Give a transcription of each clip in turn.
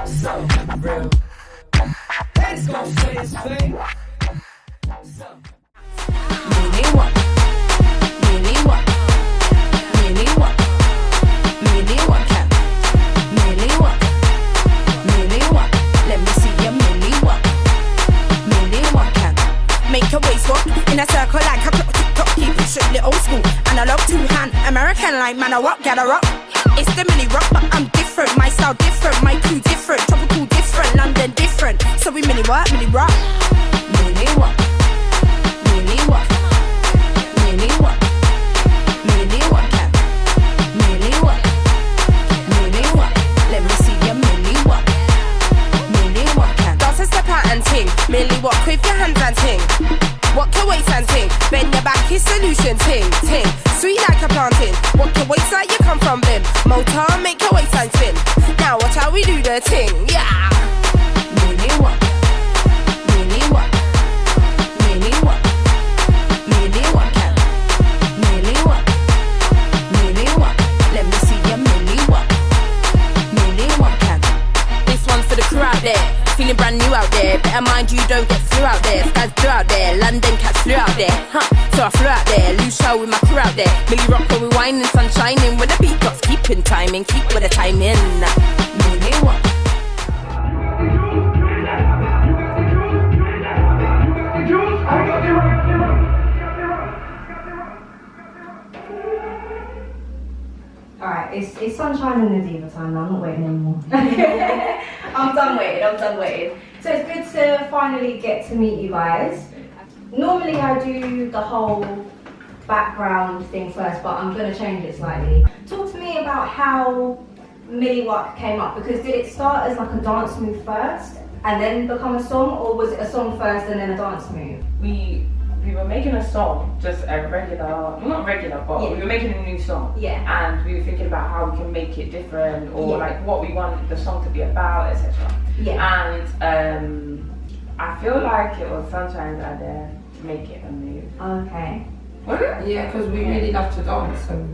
So real. Haters gon' say it's fake. Really what? Really what? Really what? Really what can? Really what? Really what? Let me see you really what? Really what can? Make your waist walk in a circle like a clock. Keep it strictly old school. Analog two-hand, American like man, I rock, gotta rock. It's the mini rock, but I'm different. My style different, my crew different. Tropical different, London different. So we mini what? Mini rock. Really what? Really what? Really what? Really what can? Really what? Really what? Let me see you really what? Really what can? Dance a step out and ting. Really what? With your hands and ting. Walk your waist and ting. Bend your back is solution ting, ting. Sweet like a plantain. Walk your waist like you come from Bim. Motor make your waist and spin. Now watch how we do the ting, yeah. Really what? Really what? Really what? Really what can? Really what? Really what? Let me see you really what? Really what can? This one's for the crew out there. Feeling brand new out there. Better mind you don't get flew out there. Skies blue out there. London cats flew out there. So I flew out there. Loose show with my crew out there. Millie rock when we whining, sun shining. With the beat drops, keeping timing. Keep with the timing. Really what? Alright, it's sunshine and Nadiva time now, I'm not waiting anymore. I'm done waiting. So it's good to finally get to meet you guys. Normally I do the whole background thing first, but I'm going to change it slightly. Talk to me about how Millie Watt came up, because did it start as like a dance move first and then become a song, or was it a song first and then a dance move? We were making a song, just a regular, well, not regular, but we were making a new song. Yeah. And we were thinking about how we can make it different, or like what we want the song to be about, etc. Yeah. And I feel like it was Sunshine's idea to make it a move. Okay. Was it? Yeah, because we really love to dance, so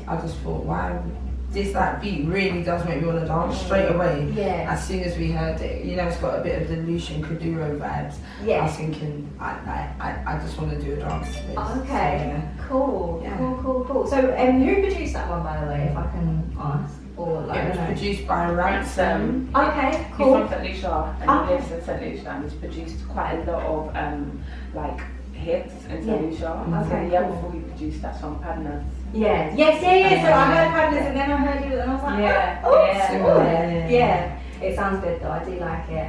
I just thought, wow, this like beat really does make me want to dance straight away. Yeah. As soon as we heard it, you know, it's got a bit of the Lucian Kuduro vibes. Yeah. I was thinking, I just want to do a dance to this. Okay. So, Cool. Yeah. Cool. So, who produced that one, by the way, if I can ask? Or like, it was produced by Ransom. Okay. He's Cool. from St. Lucia, and he lives in St. Lucia, and he's produced quite a lot of like hits in St. Lucia. Okay, So the year cool. before we produced that song, Padness. Yeah. Yes. So I heard Padness, and then I heard you, and I was like, yeah. It sounds good though. I do like it.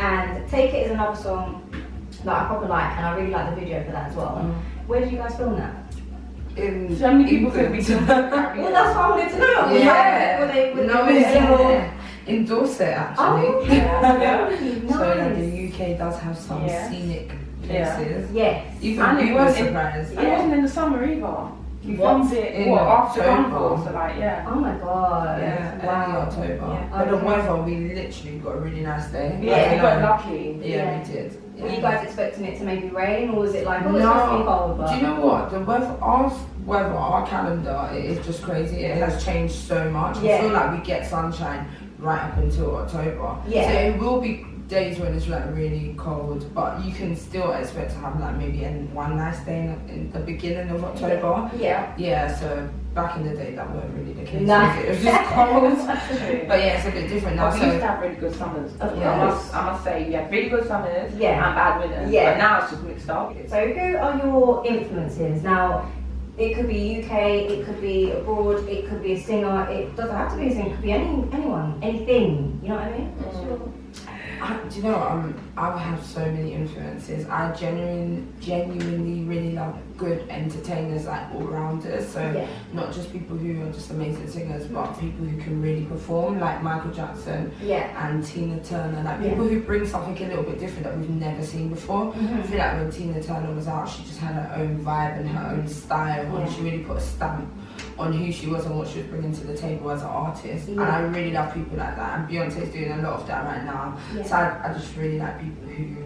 And Take It is another song that I probably like, and I really like the video for that as well. Where did you guys film that? In So many people could be doing that. Well, that's what I wanted to know. In Dorset actually. Oh, So like, nice. the UK does have some scenic places. Yes. Even And it we were wasn't- surprised. It wasn't in the summer either. We What? filmed it In after October. Carnival, so like Oh my god. Yeah, early Wow. October. Yeah. But the Okay. weather, we literally got a really nice day. we got lucky. Yeah, we did. Were you guys expecting it to maybe rain, or was it like, oh, it's No. supposed to be cold? But... Do you know what? The weather, our calendar, it is just crazy. It has changed so much. Yeah. I feel like we get sunshine right up until October. Yeah. So it will be days when it's like really cold, but you can still expect to have like maybe one nice day in the beginning of October. Yeah. Yeah, so back in the day that weren't really the case. No. It was just cold. True. But yeah, it's a bit different now. But we So used to have really good summers. Of I must say, we had really good summers Yeah. and bad winters. Yeah. But now it's just mixed up. So who are your influences? Now, it could be UK, it could be abroad, it could be a singer, it doesn't have to be a singer, it could be anyone, anything, you know what I mean? do you know, I have so many influences. I genuinely really love good entertainers, like all-rounders. So not just people who are just amazing singers, but people who can really perform, like Michael Jackson and Tina Turner. Like people who bring something a little bit different that we've never seen before. I feel like when Tina Turner was out, she just had her own vibe and her own style, and she really put a stamp on who she was and what she was bringing to the table as an artist. And I really love people like that, and Beyonce's doing a lot of that right now. So I just really like people who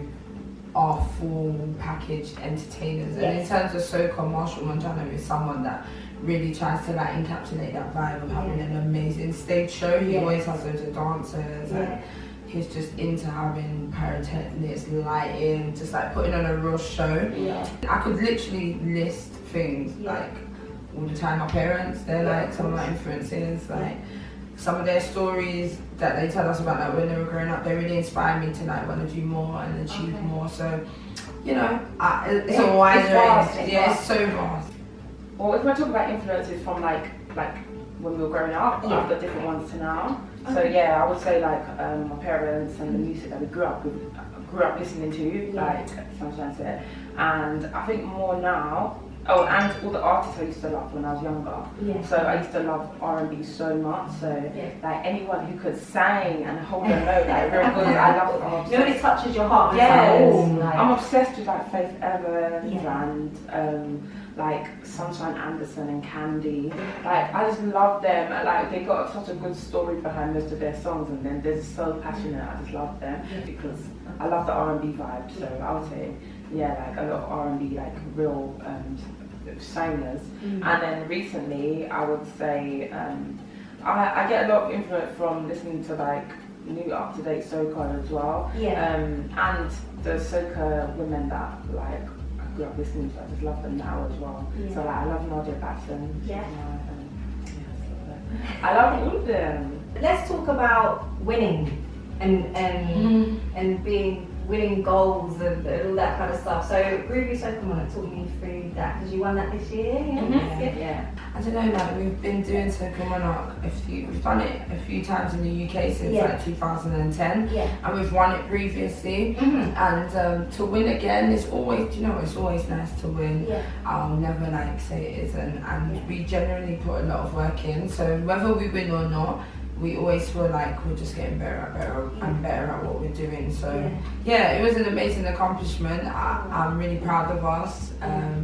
are full packaged entertainers. And in terms of soca, Marshall Montano is someone that really tries to like encapsulate that vibe of having an amazing stage show. He always has loads of dancers and he's just into having pyrotechnics, lighting, just like putting on a real show. I could literally list things like all the time. My parents, they're like some of my influences, like some of their stories that they tell us about like when they were growing up, they really inspired me to like want to do more and achieve more. So, you know, it's a wide range. It's so vast. Well, if we're talking about influences from like when we were growing up, I've got different ones to now. So yeah, I would say like my parents and the music that we grew up listening to, like Sunshine said, and I think more now. Oh, and all the artists I used to love when I was younger. So I used to love R&B so much. So like anyone who could sing and hold a note like real good, I love it. You know, it touches your heart. I'm obsessed with like Faith Evans and like Sunshine Anderson and Candy. Like I just love them. Like they got such a good story behind most of their songs, and then they're so passionate. I just love them because I love the R&B vibe. So I would say like a lot of R&B, like real singers. And then recently I would say I get a lot of influence from listening to like new up-to-date soca as well. And the soca women that like I grew up listening to, I just love them now as well. So like I love Nadiva Batson. I love all of them. Let's talk about winning and winning goals and all that kind of stuff. So Groovy Soca Monarch, talk me through that, because you won that this year. I don't know, like we've been doing Soca Monarch we've done it a few times in the UK since like 2010, and we've won it previously. And to win again, it's always, you know, it's always nice to win. I'll never like say it isn't, and we generally put a lot of work in. So whether we win or not, we always feel like we're just getting better and better at what we're doing. So it was an amazing accomplishment. I'm really proud of us.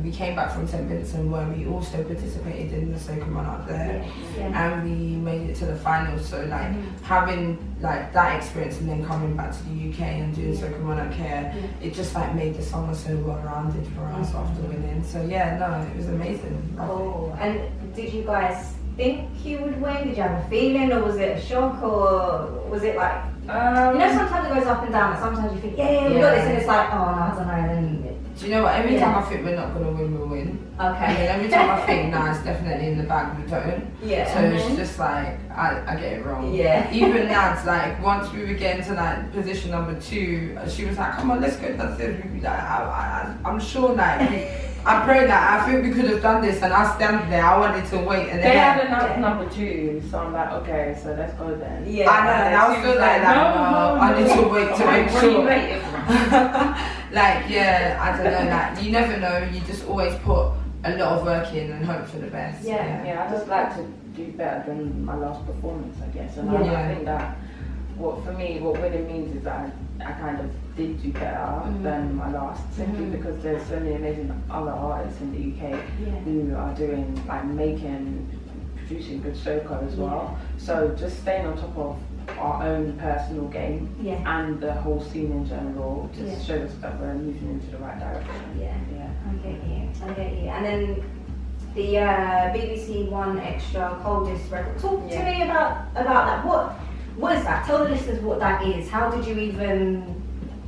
We came back from St Vincent where we also participated in the Soca Monarch there, and we made it to the finals. So like having like that experience and then coming back to the UK and doing Soca Monarch here, it just like made the summer so well rounded for us after winning. So it was amazing. Cool. And did you guys think you would win? Did you have a feeling, or was it a shock, or was it like you know, sometimes it goes up and down, and sometimes you think we got this, and it's like, oh no, I don't know. And then do you know what, every time I think we're not going to win, we'll win. Okay. And then every time I think it's definitely in the bag, we don't. So it's just like I get it wrong. Even Nads, like once we were getting to like position number 2, she was like, come on, let's go. That's it. We'd be like, I'm sure like I prayed that I think we could have done this, and I stand there. I wanted to wait, and they had announced number 2, so I'm like, okay, so let's go then. I know, and I was still like, no, I need to wait to make sure. Like, I don't know, like you never know. You just always put a lot of work in and hope for the best. I just like to do better than my last performance, I guess, and I think that what winning means is that I kind of did do better than my last, simply because there's so many amazing other artists in the UK who are doing like producing good soca as well. So just staying on top of our own personal game and the whole scene in general just shows us that we're moving into the right direction. I get you. And then the BBC One Extra Coldest record. Talk to me about that. What is that? Tell the listeners what that is. How did you even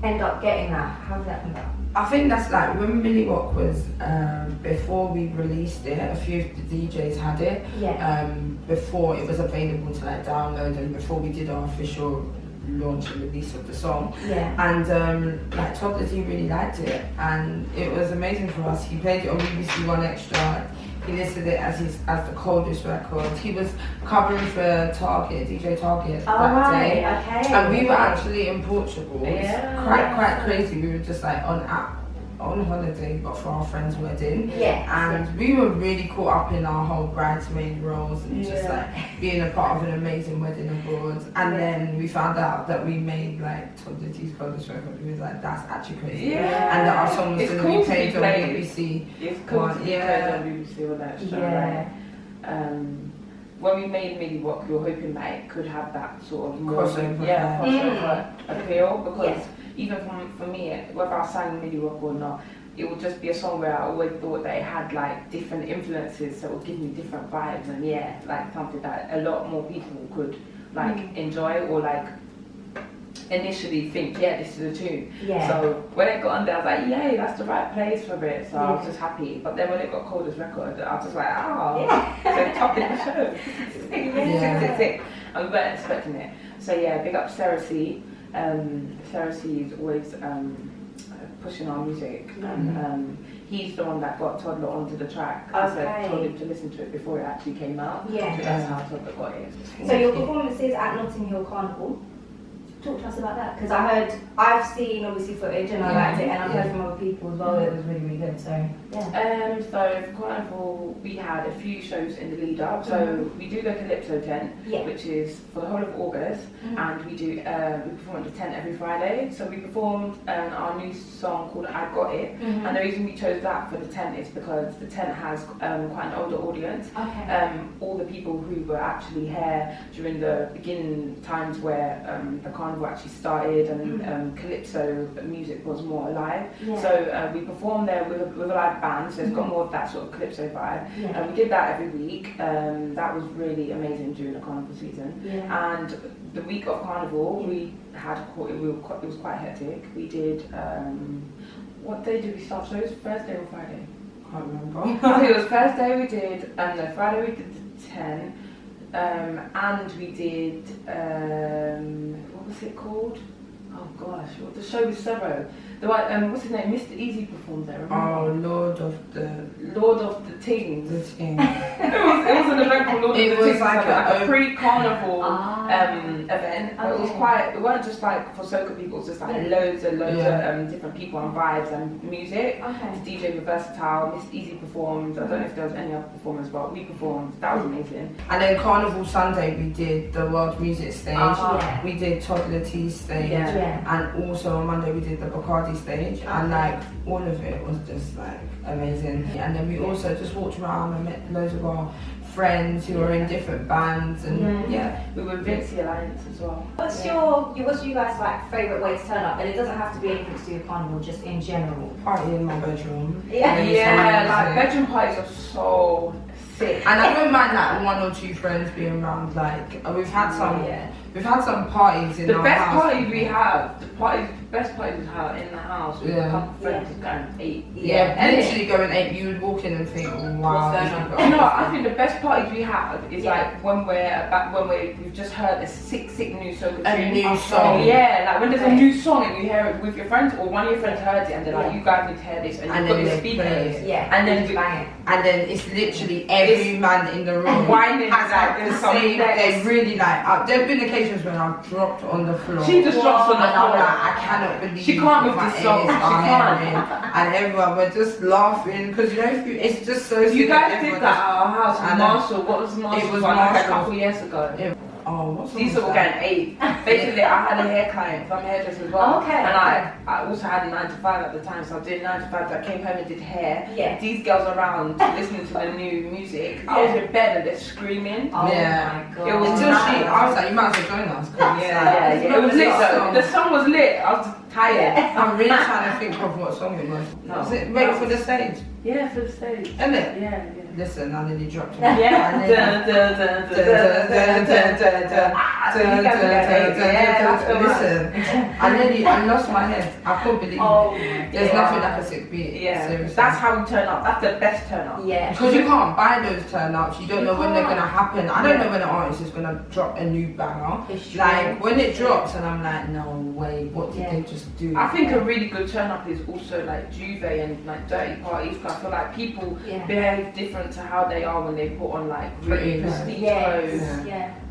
end up getting that? How did that come about? I think that's like when Millie Rock was before we released it, a few of the DJs had it before it was available to like download, and before we did our official launch and release of the song. And like Toddler D really liked it, and it was amazing for us. He played it on BBC One Extra. He listed it as the coldest record. He was covering for DJ Target that day. And we were actually in Portugal. It's quite crazy. We were just like on holiday, but for our friend's wedding. And we were really caught up in our whole bridesmaid roles and just like being a part of an amazing wedding abroad. And then we found out that we made like Toddler D's coldest record. We was like, that's actually crazy. And that our song was going to be played on BBC. It's cool to be played on BBC or that show. When we made Millie Rock, we were hoping that it could have that sort of crossover appeal, because even for me, whether I sang Millie Rock or not, it would just be a song where I always thought that it had like different influences, so it would give me different vibes, and yeah, like something that a lot more people could like enjoy or like initially think, yeah, this is a tune. Yeah. So when it got on there, I was like, yay, that's the right place for it. So I was just happy. But then when it got Coda's record, I was just like, so top of the show. Sick. I was weren't expecting it. So yeah, big up Sarah C. Sarah C is always pushing our music, and he's the one that got Toddler onto the track. I told him to listen to it before it actually came out. Yeah. So that's how Toddler got it. So your performances at Notting Hill Carnival, talk to us about that, because I've seen obviously footage and I liked it, and I've heard from other people as well that it was really, really good. So yeah. So for Carnival, we had a few shows in the lead up. So we do the Calypso tent, which is for the whole of August, and we do we perform at the tent every Friday. So we performed our new song called I Got It, and the reason we chose that for the tent is because the tent has quite an older audience. All the people who were actually here during the beginning times where the carnival actually started, and Calypso music was more alive. So we performed there with a live band, so it's got more of that sort of Calypso vibe. We did that every week. That was really amazing during the carnival season. And the week of carnival, we had it was quite hectic. We did what day did we start shows? Thursday or Friday? Can't remember. I think it was Thursday we did, and no, Friday we did the 10, and we did what was it called? Oh gosh, the show with Serro. The one, what's his name? Mr. Easy performed there. Remember? Oh, Lord of the Tings. The Ting. it was an event called Lord of the Tings. It was like a pre-carnival event. But it was quite. It wasn't just like for soca people. It was just like loads of different people and vibes and music. The DJ was versatile. Miss Easy performed. I don't know if there was any other performers, but we performed. That was amazing. And then Carnival Sunday we did the World Music stage. We did Toddler T stage, and also on Monday we did the Bacardi stage, and like all of it was just like amazing. And then we also just walked around and met loads of our friends who are in different bands, and we were Vinci Alliance as well. What's you guys like favourite way to turn up? And it doesn't have to be anything to do with carnival, just in general. Party in my bedroom. Like bedroom parties are so sick. And I don't mind like one or two friends being around. Like we've had some parties in the our best house. parties we have. The best parties we have in the house with a couple of friends is going 8. Literally going 8. You would walk in and think, wow. No, I think the best parties we have is like when we've just heard a sick new soca tune. A new song. Like when there's a new song and you hear it with your friends, or one of your friends heard it and they're like, you guys need to hear this, and you've got your speakers. And then you bang it. And then it's literally every man in the room whining has like the same. They really like. There have been occasions when I've dropped on the floor. She just drops on the floor. I'm like, I cannot believe she can't with my this song. ears She are can't. hearing. And everyone were just laughing because it's just so. You guys did that at our house with And Marshall. What was Marshall? It was like Marshall. a couple years ago. What's These are all going 8. Basically, I had a hair client, so I'm a hairdresser as well. And I also had a 9 to 5 at the time, so I did 9 to 5. I came home and did hair. These girls around listening to the new music. I was in bed and they're screaming. Oh my god. It was until I was like, you might as well join us. It was lit though. The song was lit. I was just tired. I'm really trying to think of what song it was. Was it Wait for the Stage? Yeah, for the stage. Isn't it? Yeah. Listen, I nearly dropped it. Listen, I lost my head. I couldn't believe it. There's nothing like a sick beat. Seriously. That's how we turn up. That's the best turn up. Because you can't buy those turn ups. You don't know when they're gonna happen. I don't know when an artist is gonna drop a new banger. Like when it drops, and I'm like, no way. What did they just do? I think a really good turn up is also like Juve and like dirty parties. Because I feel like people behave different to how they are when they put on like really prestige clothes,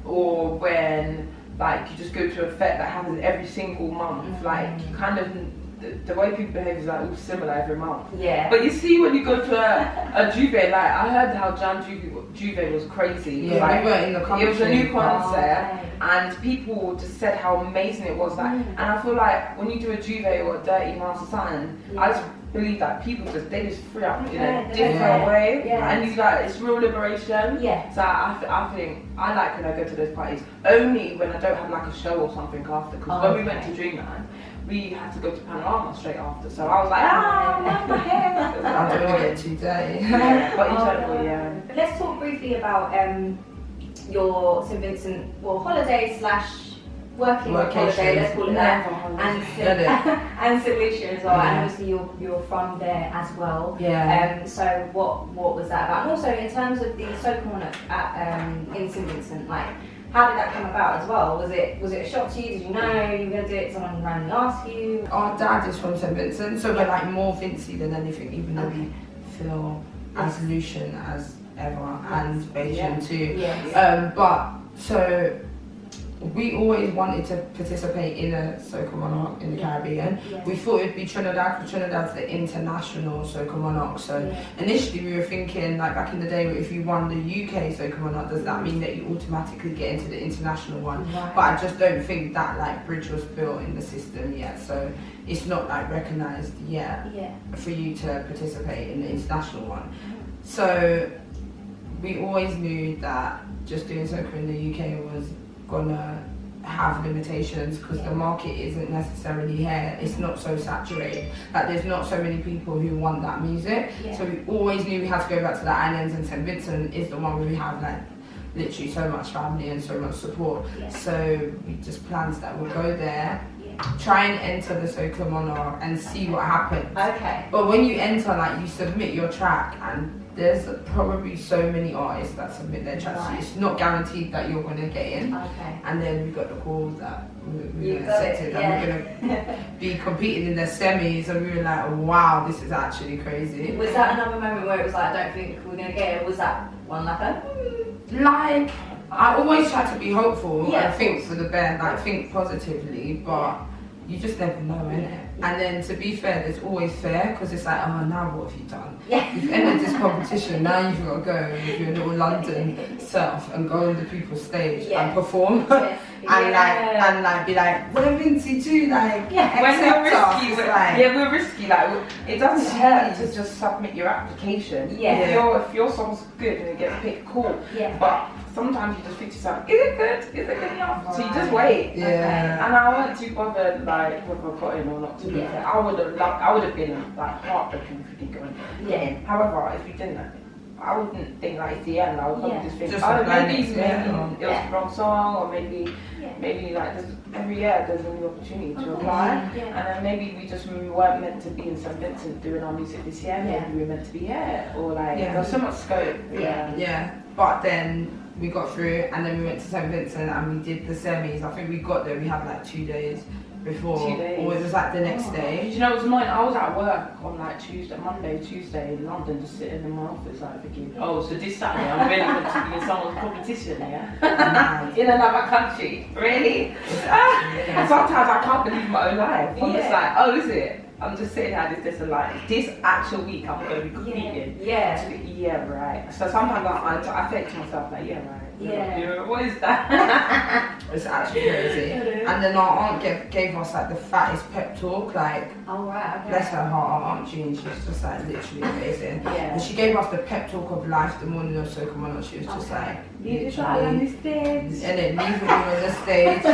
or when like you just go to a fete that happens every single month. Like you kind of the way people behave is like all similar every month. But you see when you go to a Juve, like I heard how Juve was crazy. Like, we were in the country. It was a new concert, and people just said how amazing it was. Like, and I feel like when you do a Juve or a Dirty Master something, believe that people they just free up in Yeah, a different way, yeah. and you like it's real liberation. Yeah. So I think I like when I go to those parties only when I don't have like a show or something after. Because when we went to Dreamland, we had to go to Panorama straight after. So I was like, my hair. I don't want to get too dirty. But in general, yeah. Let's talk briefly about your St Vincent holiday / working holiday, let's call it that, and St Lucia as well. And obviously you're from there as well. Yeah. So what was that about? And also in terms of the Soca Monarch in St Vincent, like how did that come about as well? Was it a shock to you? Did you know you were gonna do it? Someone randomly asked you? Our dad is from St Vincent, so we're like more Vincy than anything, even though we feel as Lucian as ever and Bayesian too. Yes. But so we always wanted to participate in a Soca Monarch in the Caribbean. Yeah. We thought it'd be Trinidad, because Trinidad's the international Soca Monarch. So initially we were thinking, like back in the day, if you won the UK Soca Monarch, does that mean that you automatically get into the international one? Right. But I just don't think that like bridge was built in the system yet. So it's not like recognised yet for you to participate in the international one. So we always knew that just doing Soca in the UK was gonna have limitations because the market isn't necessarily here. It's not so saturated. Like there's not so many people who want that music. So we always knew we had to go back to the islands, and St Vincent is the one where we have like literally so much family and so much support. So we just planned that we'll go there, try and enter the Soca Monarch and see what happens. Okay. But when you enter, like you submit your track, and there's probably so many artists that submit their tracks. So it's not guaranteed that you're going to get in. Okay. And then we got the call that we You were got accepted it, and we're going to be competing in the semis, and we were like, wow, this is actually crazy. Was that another moment where it was like, I don't think we're going to get it? Was that one like a... Like, I always try to be hopeful Yeah, and think for the best, like think positively, but you just never know, innit? And then to be fair, there's always fair, because it's like, oh, now what have you done? Yeah. You've entered this competition, now you've got to go with your little London self and go on the people's stage and perform. And like be like, we're Vincy too, like When we're accept us. risky, It's like, we're risky. Like it doesn't hurt to just submit your application. Yeah. If your song's good and it gets picked, cool. Yeah. But sometimes you just think to yourself, is it good? Is it good enough? So you just wait. Yeah. And I wasn't too bothered like whether I got in or not. To be fair, I would have been like heartbroken if we didn't go in. Yeah. However, if we didn't, I wouldn't think like it's the end. I would probably just think, Just oh, a blind maybe next it year. was the wrong song, or maybe like every year there's a new opportunity to apply, and then maybe we just weren't meant to be in St Vincent doing our music this year. Maybe we were meant to be here, or like there was so much scope. Yeah. But then we got through, and then we went to St Vincent and we did the semis. I think we got there, we had like 2 days before, 2 days. or it was like the next day. You know, it was annoying. I was at work on like Monday, Tuesday in London, just sitting in my office, like thinking, oh, so this Saturday I'm really meant to be in someone's competition, in another country, really? And sometimes I can't believe my own life. I'm just like, oh, is it? I'm just sitting here and like, this actual week I'm going to be competing. Yeah, right. So sometimes I think to myself, like, yeah, right. Yeah. What is that? It's actually crazy. And then our aunt gave us like the fattest pep talk, like, bless her heart, our Aunt Jean, she's just like literally amazing. And she gave us the pep talk of life the morning of Soca Monarch. She was just like, leave it all on the stage. And then leave it all on the stage.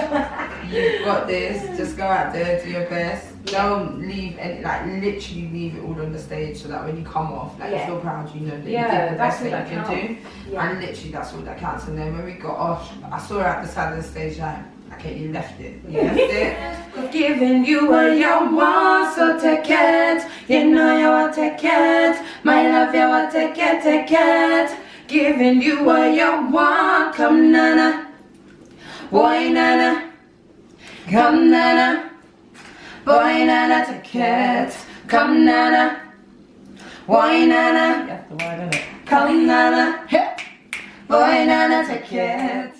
You've got this, just go out there, do your best. Don't leave any, like literally leave it all on the stage, so that when you come off, like you feel proud, you know that you did the best that you can do. And literally that's all that counts. And then when we got off, I saw her at the side of the stage like, okay, you left it. You left it. Giving you what you want, so take it. You know you want to take it. My love, you want to take it. Giving you what you want. Come nana, boy nana, come nana. Boy nana, take it. Come nana, boy nana, come nana, boy nana, take it.